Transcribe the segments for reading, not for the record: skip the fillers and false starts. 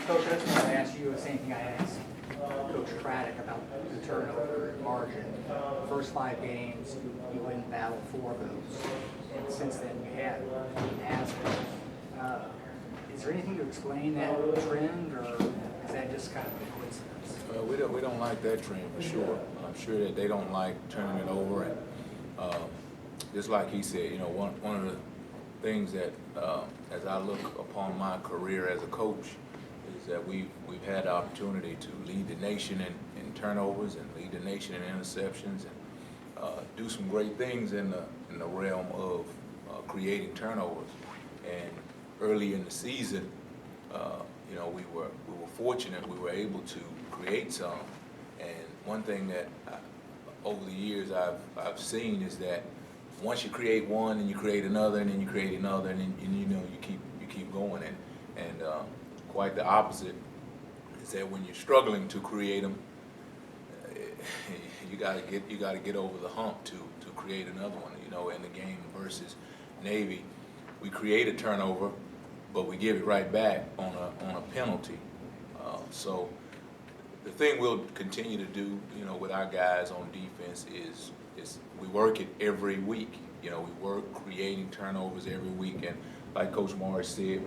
Coach, I just want to ask you the same thing I asked Coach Craddock about the turnover margin. The first 5 games, you wouldn't battle 4 of those, and since then you have. Is there anything to explain that trend, or is that just kind of a coincidence? We don't like that trend for sure. I'm sure that they don't like turning it over, and just like he said, one of the things that as I look upon my career as a coach is that we've had the opportunity to lead the nation in turnovers and lead the nation in interceptions and do some great things in the realm of creating turnovers. And early in the season, we were fortunate we were able to create some. And one thing that over the years I've seen is that once you create one and you create another and then you create another and you keep going, and quite the opposite is that when you're struggling to create them, you got to get over the hump to create another one. In the game versus Navy, we create a turnover, but we give it right back on a penalty. So the thing we'll continue to do, with our guys on defense is we work it every week. We work creating turnovers every week, and like Coach Morris said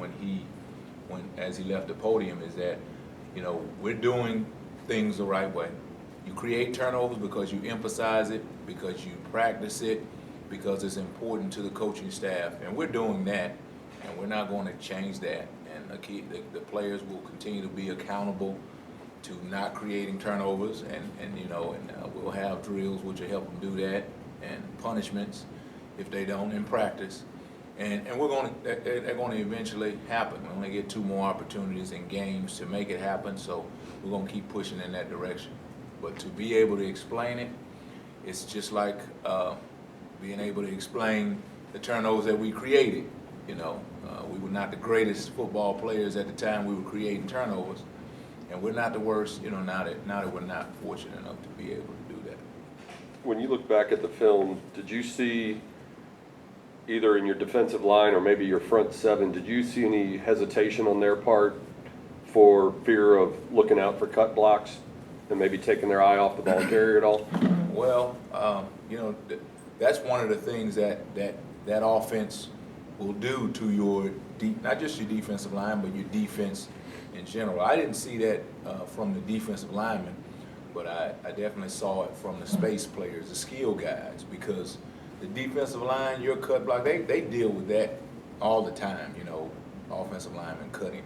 as he left the podium, is that we're doing things the right way. You create turnovers because you emphasize it, because you practice it, because it's important to the coaching staff, and we're doing that, and we're not going to change that. And the players will continue to be accountable to not creating turnovers, and we'll have drills which will help them do that, and punishments if they don't in practice. And they're going to eventually happen. We only get 2 more opportunities in games to make it happen, so we're going to keep pushing in that direction. But to be able to explain it, it's just like being able to explain the turnovers that we created. We were not the greatest football players at the time we were creating turnovers, and we're not the worst. Now that we're not fortunate enough to be able to do that. When you look back at the film, did you see, either in your defensive line or maybe your front 7, did you see any hesitation on their part for fear of looking out for cut blocks and maybe taking their eye off the ball carrier at all? Well, that's one of the things that offense will do to your not just your defensive line, but your defense in general. I didn't see that from the defensive linemen, but I definitely saw it from the space players, the skill guys, because the defensive line, your cut block, they deal with that all the time, offensive linemen cutting.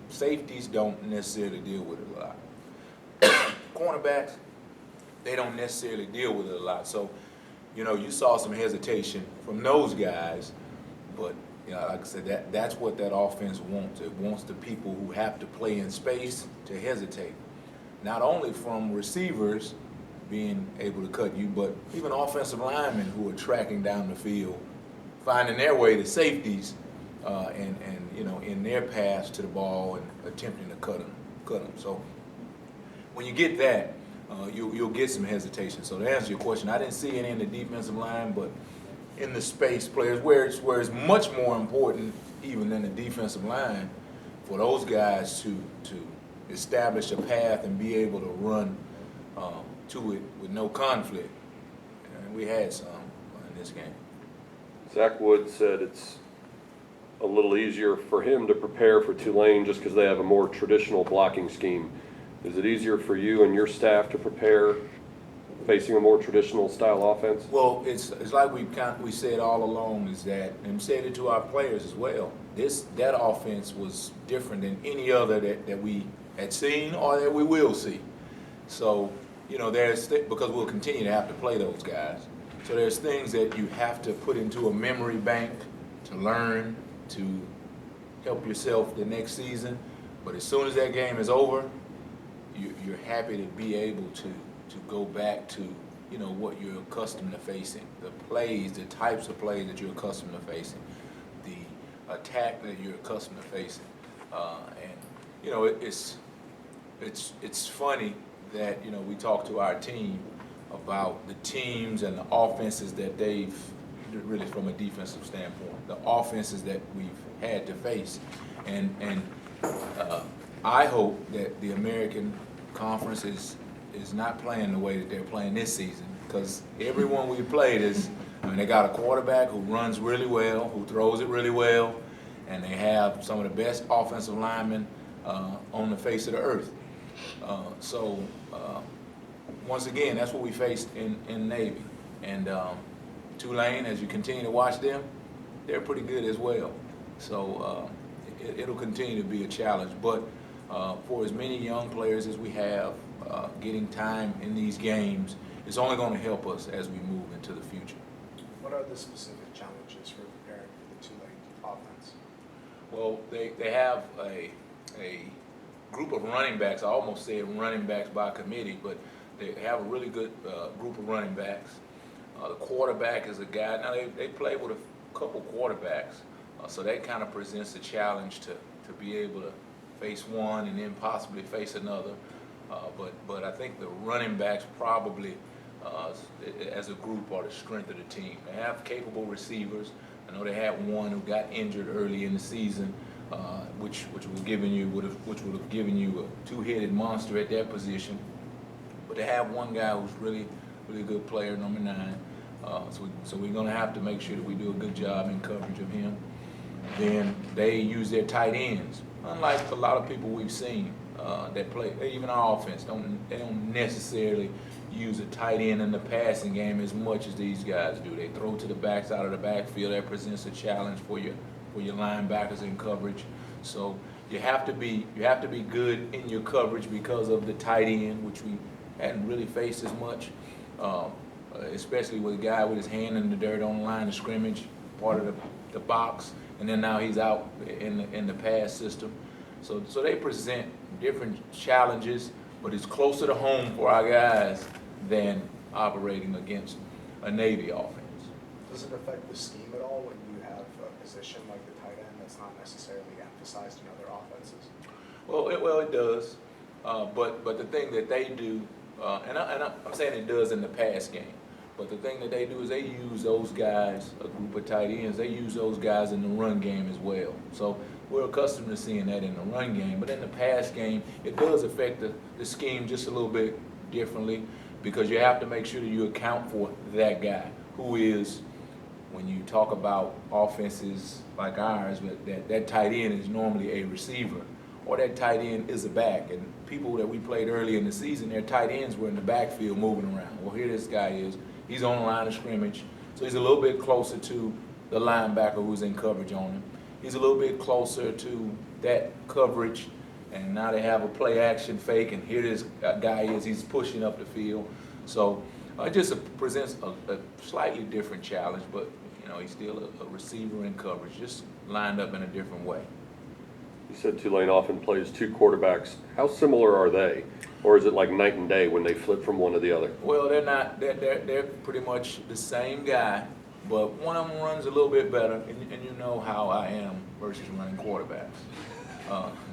Safeties don't necessarily deal with it a lot. Cornerbacks, they don't necessarily deal with it a lot. So, you saw some hesitation from those guys, but like I said, that's what that offense wants. It wants the people who have to play in space to hesitate. Not only from receivers being able to cut you, but even offensive linemen who are tracking down the field, finding their way to safeties, and in their pass to the ball and attempting to cut them. So when you get that, you'll get some hesitation. So to answer your question, I didn't see any in the defensive line, but in the space players, where it's much more important even than the defensive line, for those guys to establish a path and be able to run to it with no conflict. And we had some in this game. Zach Wood said it's a little easier for him to prepare for Tulane just because they have a more traditional blocking scheme. Is it easier for you and your staff to prepare facing a more traditional style offense? Well, it's like we said all along, is that, and we said it to our players as well, that offense was different than any other that we had seen or that we will see. So, because we'll continue to have to play those guys. So there's things that you have to put into a memory bank to learn, to help yourself the next season. But as soon as that game is over, you're happy to be able to go back to what you're accustomed to facing, the plays, the types of plays that you're accustomed to facing, the attack that you're accustomed to facing, and it's funny that we talk to our team about the teams and the offenses that they've really, from a defensive standpoint, the offenses that we've had to face, and I hope that the American Conference is not playing the way that they're playing this season, because everyone we played is, I mean, they got a quarterback who runs really well, who throws it really well, and they have some of the best offensive linemen on the face of the earth. Once again, that's what we faced in Navy. And Tulane, as you continue to watch them, they're pretty good as well. So it'll continue to be a challenge. But for as many young players as we have, getting time in these games is only going to help us as we move into the future. What are the specific challenges for preparing for the Tulane offense? Well, they have a group of running backs. I almost said running backs by committee, but they have a really good group of running backs. The quarterback is a guy. Now they play with a couple quarterbacks, so that kind of presents a challenge to be able to face one and then possibly face another. But I think the running backs probably, as a group, are the strength of the team. They have capable receivers. I know they had one who got injured early in the season, which would have given you a two-headed monster at that position. But they have one guy who's really good player, number 9. So we're going to have to make sure that we do a good job in coverage of him. Then they use their tight ends, unlike a lot of people we've seen that play. Even our offense they don't necessarily use a tight end in the passing game as much as these guys do. They throw to the backs out of the backfield. That presents a challenge for your linebackers in coverage. So you have to be good in your coverage because of the tight end, which we hadn't really faced as much, especially with a guy with his hand in the dirt on the line of scrimmage, part of the box, and then now he's out in the pass system. So they present different challenges, but it's closer to home for our guys than operating against a Navy offense. Does it affect the scheme at all when you have a position like the tight end that's not necessarily emphasized in other offenses? Well, it does. But the thing that they do, and I'm saying it does in the pass game, but the thing that they do is they use those guys, a group of tight ends, they use those guys in the run game as well. So we're accustomed to seeing that in the run game, but in the pass game, it does affect the scheme just a little bit differently, because you have to make sure that you account for that guy who is, when you talk about offenses like ours, that tight end is normally a receiver, or that tight end is a back. And people that we played early in the season, their tight ends were in the backfield moving around. Well, here this guy is. He's on the line of scrimmage, so he's a little bit closer to the linebacker who's in coverage on him. He's a little bit closer to that coverage, and now they have a play action fake, and here this guy is. He's pushing up the field. So it just presents a slightly different challenge, but he's still a receiver in coverage, just lined up in a different way. You said Tulane often plays 2 quarterbacks. How similar are they? Or is it like night and day when they flip from one to the other? Well, they're not. They're pretty much the same guy, but one of them runs a little bit better, and you know how I am versus running quarterbacks.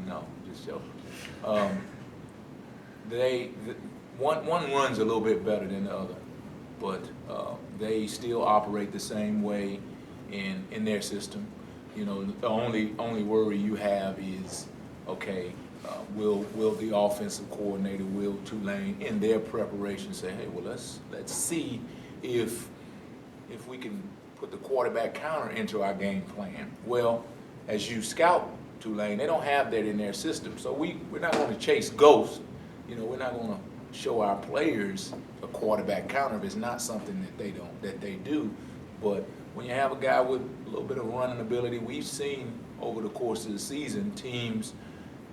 No, just joking. One runs a little bit better than the other, but they still operate the same way in their system. The only worry you have is, okay, will the offensive coordinator, will Tulane, in their preparation, say, hey, well, let's see if we can put the quarterback counter into our game plan. Well, as you scout Tulane, they don't have that in their system, so we're not going to chase ghosts. We're not going to show our players a quarterback counter if it's not something that they do. But when you have a guy with a little bit of running ability, we've seen over the course of the season teams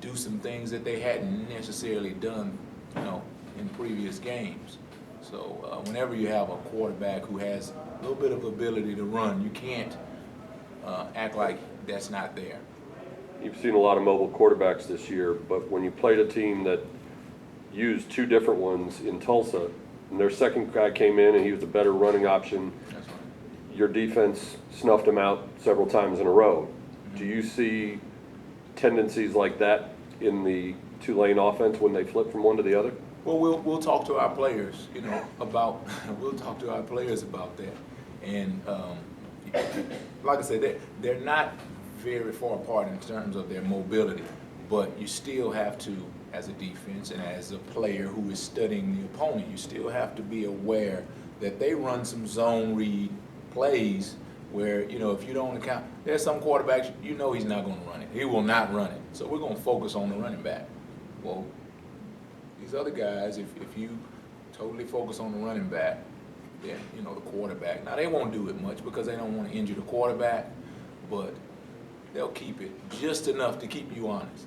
do some things that they hadn't necessarily done, in previous games. So whenever you have a quarterback who has a little bit of ability to run, you can't act like that's not there. You've seen a lot of mobile quarterbacks this year, but when you played a team that used 2 different ones in Tulsa, and their second guy came in and he was a better running option, That's right. Your defense snuffed him out several times in a row. Mm-hmm. Do you see tendencies like that in the Tulane offense when they flip from one to the other? Well, we'll talk to our players, about that, and like I said, they're not very far apart in terms of their mobility, but you still have to, as a defense and as a player who is studying the opponent, you still have to be aware that they run some zone read plays where, you know, if you don't account, there's some quarterbacks, you know he's not going to run it. He will not run it. So we're going to focus on the running back. Well, these other guys, if you totally focus on the running back, then, you know, the quarterback. Now, they won't do it much because they don't want to injure the quarterback, but they'll keep it just enough to keep you honest.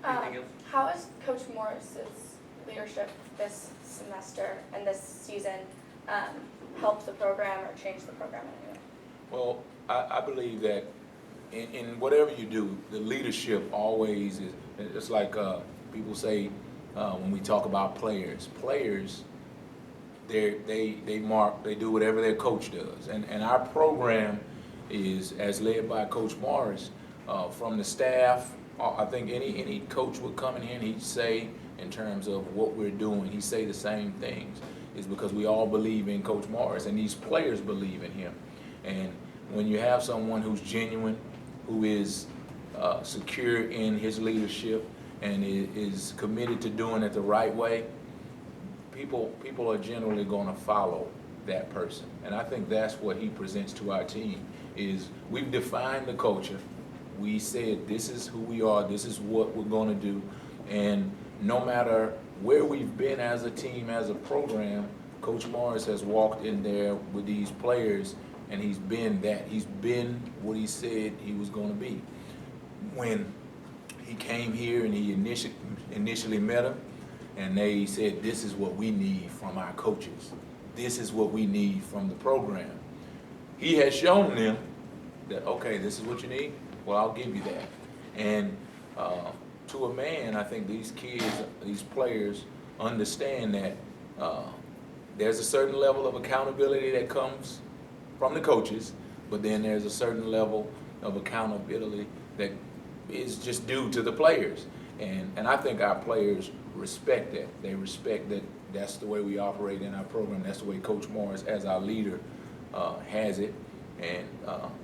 Anything else? How has Coach Morris's leadership this semester and this season helped the program or changed the program in any way? Well, I believe that in whatever you do, the leadership always is, it's like people say when we talk about players, they do whatever their coach does. And our program is, as led by Coach Morris, from the staff. I think any coach would come in here and he'd say, in terms of what we're doing, he'd say the same things. Is because we all believe in Coach Morris, and these players believe in him. And when you have someone who's genuine, who is secure in his leadership, and is committed to doing it the right way, people are generally going to follow that person. And I think that's what he presents to our team. Is we've defined the culture. We said this is who we are. This is what we're going to do. And no matter where we've been as a team, as a program, Coach Morris has walked in there with these players, and he's been that. He's been what he said he was going to be. When he came here and he initially met them, and they said, this is what we need from our coaches. This is what we need from the program. He has shown them that, okay, this is what you need. Well, I'll give you that. And to a man, I think these kids, these players understand that there's a certain level of accountability that comes from the coaches, but then there's a certain level of accountability that is just due to the players. And I think our players respect that. They respect that that's the way we operate in our program. That's the way Coach Morris, as our leader, has it. And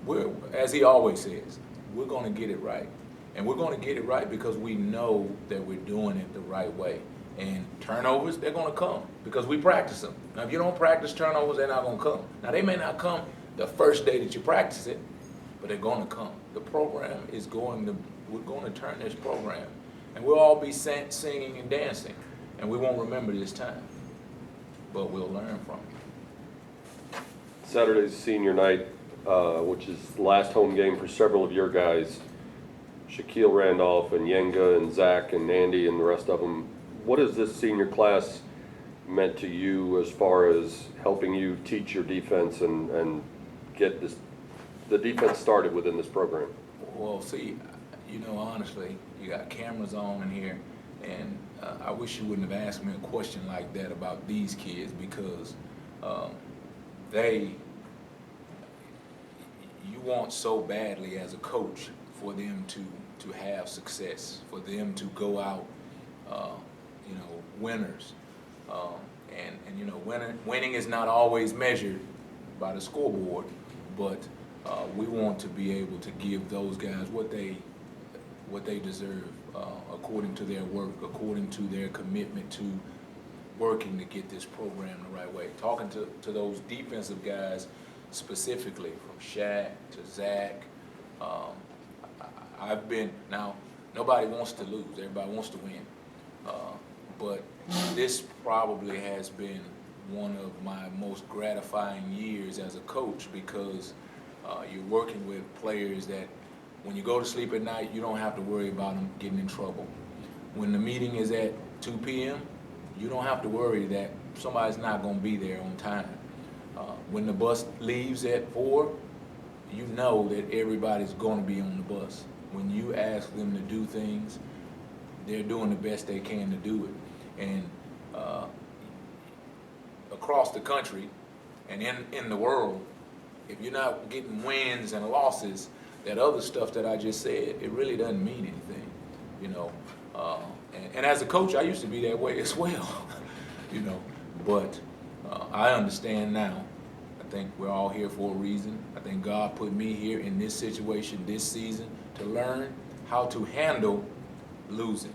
we're, as he always says, we're going to get it right. And we're going to get it right because we know that we're doing it the right way. And turnovers, they're going to come because we practice them. Now, if you don't practice turnovers, they're not going to come. Now, they may not come the first day that you practice it, but they're going to come. The program is going to, we're going to turn this program. And we'll all be singing and dancing. And we won't remember this time, but we'll learn from it. Saturday's senior night, which is the last home game for several of your guys, Shaquille Randolph and Yenga and Zach and Andy and the rest of them. What has this senior class meant to you as far as helping you teach your defense and get the defense started within this program? Well, see, you know, honestly, you got cameras on in here, and I wish you wouldn't have asked me a question like that about these kids because you want so badly as a coach for them to have success, for them to go out, you know, winners. And you know, winning is not always measured by the scoreboard, but we want to be able to give those guys what they deserve according to their work, according to their commitment to working to get this program the right way. Talking to those defensive guys specifically, from Shaq to Zach, I've been, now nobody wants to lose, everybody wants to win, but this probably has been one of my most gratifying years as a coach because you're working with players that when you go to sleep at night, you don't have to worry about them getting in trouble. When the meeting is at 2 p.m., you don't have to worry that somebody's not going to be there on time. When the bus leaves at 4, you know that everybody's going to be on the bus. When you ask them to do things, they're doing the best they can to do it. And across the country and in the world, if you're not getting wins and losses, that other stuff that I just said, it really doesn't mean anything, you know. And as a coach, I used to be that way as well, you know. But I understand now. I think we're all here for a reason. I think God put me here in this situation this season to learn, how to handle losing.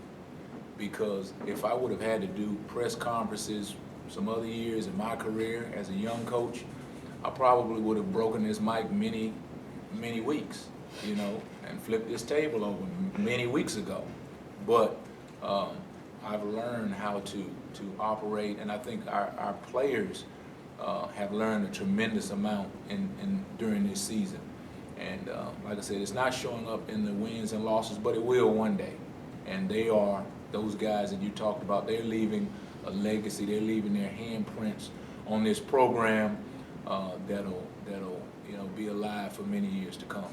Because if I would have had to do press conferences some other years in my career as a young coach, I probably would have broken this mic many weeks, you know, and flipped this table over many weeks ago. But I've learned how to operate, and I think our players have learned a tremendous amount during this season. And like I said, it's not showing up in the wins and losses, but it will one day. And they are those guys that you talked about. They're leaving a legacy. They're leaving their handprints on this program that'll be alive for many years to come.